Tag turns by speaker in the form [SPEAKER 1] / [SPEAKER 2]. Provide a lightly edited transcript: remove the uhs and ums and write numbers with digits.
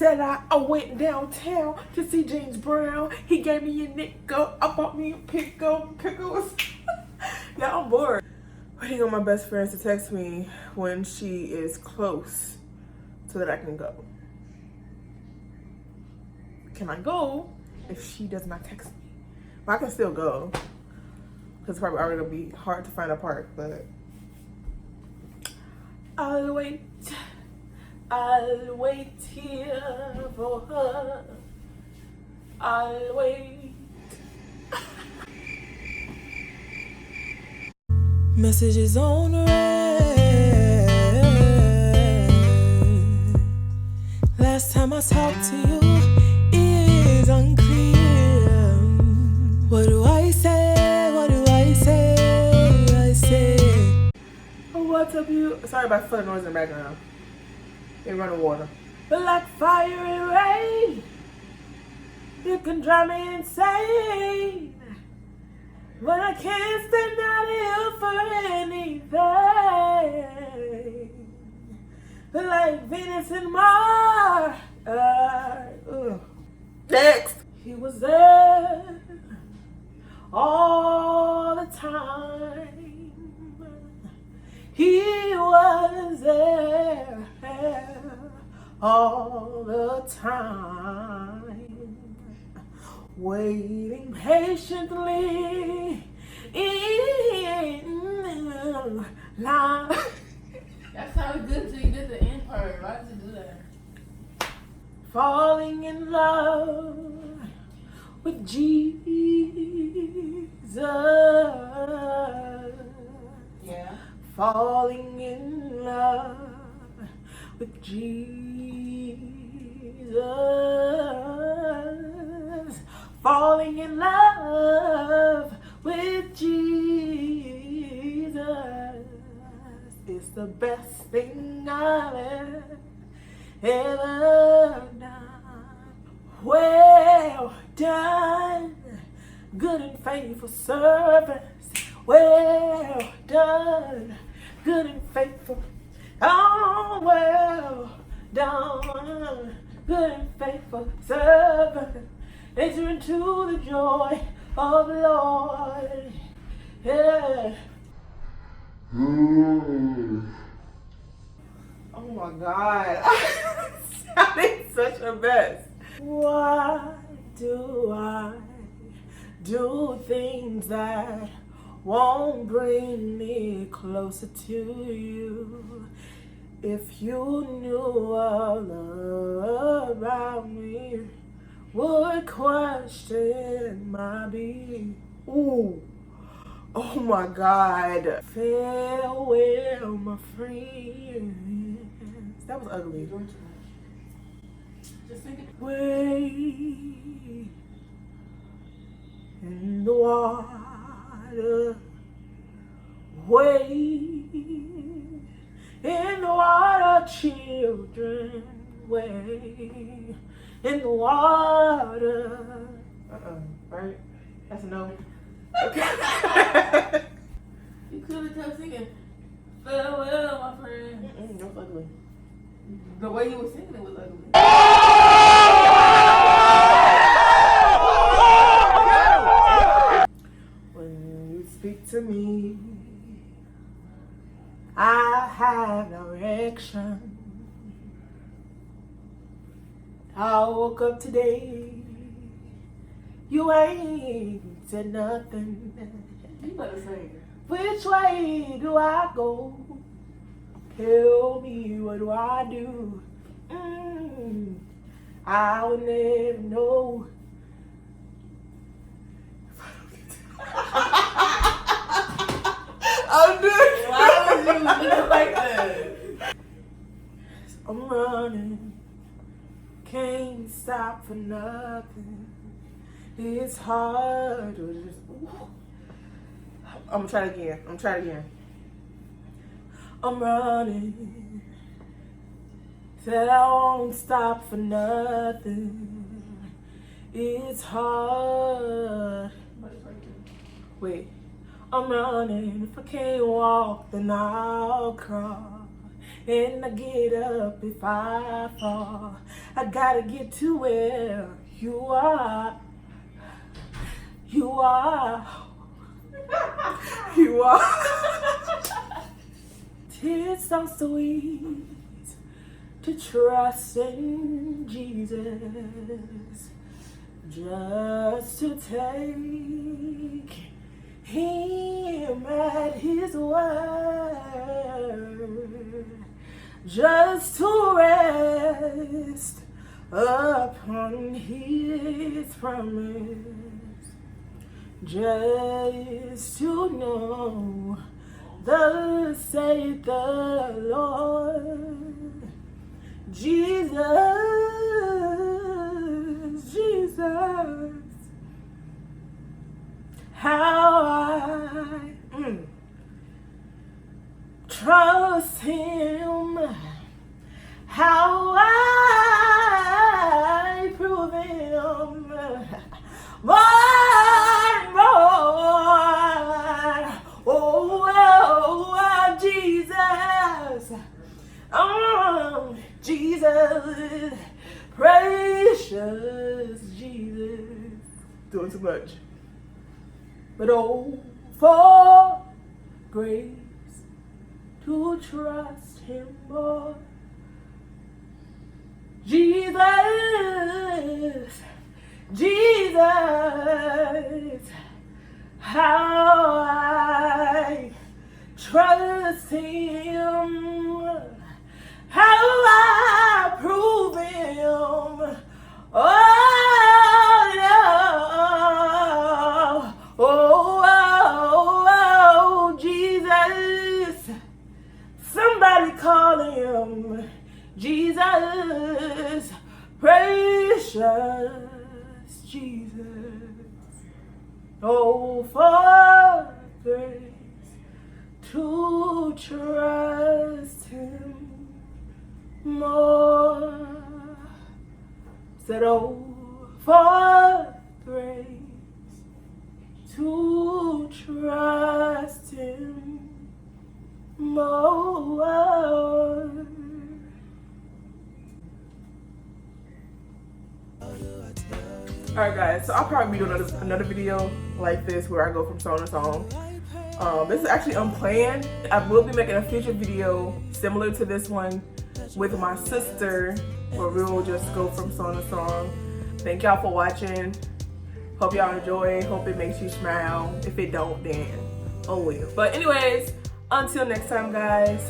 [SPEAKER 1] said I went downtown to see James Brown. He gave me a nickel. I bought me a pickles. Yeah, I'm bored. Waiting on my best friends to text me when she is close so that I can go. Can I go if she does not text me? But I can still go. Because it's probably already going to be hard to find a park, but I'll wait here for her. I'll wait. Messages on red. Last time I talked to you is unclear. What do I say? What do I say? I say, oh, what's up, you? Sorry about the noise in the background. They running water. But like fire and rain, you can drive me insane. But I can't stand out here for anything. But like Venus and Mars. Next. He was there all the time. He was there all the time, waiting patiently in line.
[SPEAKER 2] That sounded good till you did the end part. Why did you do that?
[SPEAKER 1] Falling in love with Jesus.
[SPEAKER 2] Yeah.
[SPEAKER 1] Falling in love with Jesus. Falling in love with Jesus is the best thing I've ever done. Well done, good and faithful servants. Well done, good and faithful. Oh, well done, good and faithful servant. Enter into the joy of the Lord. Yeah. Oh my God. Sounding such a mess. Why do I do things that won't bring me closer to you? If you knew all about me, would question my being. Ooh. Oh my God. Farewell, my friends. That was ugly.
[SPEAKER 2] Just think it.
[SPEAKER 1] Wait in the water. Wait in the water, children. Wait in the water. Right? That's a no. Okay.
[SPEAKER 2] You could have kept singing. Farewell, my friend.
[SPEAKER 1] That was ugly.
[SPEAKER 2] The way you were singing it was ugly.
[SPEAKER 1] When you speak to me, I have no reaction. I woke up today, you ain't said nothing.
[SPEAKER 2] You better sing it.
[SPEAKER 1] Which way do I go? Tell me, what do I do? I will never know. I'm doing.
[SPEAKER 2] Why would you do it like that?
[SPEAKER 1] I'm running, can't stop for nothing. It's hard to just. Ooh. I'm gonna try it again. I'm running, said I won't stop for nothing. It's hard. Wait, I'm running. If I can't walk, then I'll crawl. and I get up if I fall. I gotta get to where you are. You are. You are. It's so sweet to trust in Jesus, just to take him at his word, just to rest upon his promise, just to know thus saith the Lord. Jesus, Jesus, how I trust him, how I prove him more and more. Oh, Jesus, Jesus, precious Jesus. Doing too much. But oh, for grace to trust him more. Jesus, Jesus, how I trust him, how I prove him. Oh, no. Oh, Jesus. Somebody call him Jesus, precious Jesus. Oh, for grace to trust him more. Said, oh, for grace to trust him more. Alright guys, so I'll probably be doing another video like this where I go from song to song. This is actually unplanned. I will be making a future video similar to this one with my sister where we will just go from song to song. Thank y'all for watching. Hope y'all enjoy. Hope it makes you smile. If it don't, then oh well. But anyways, until next time guys.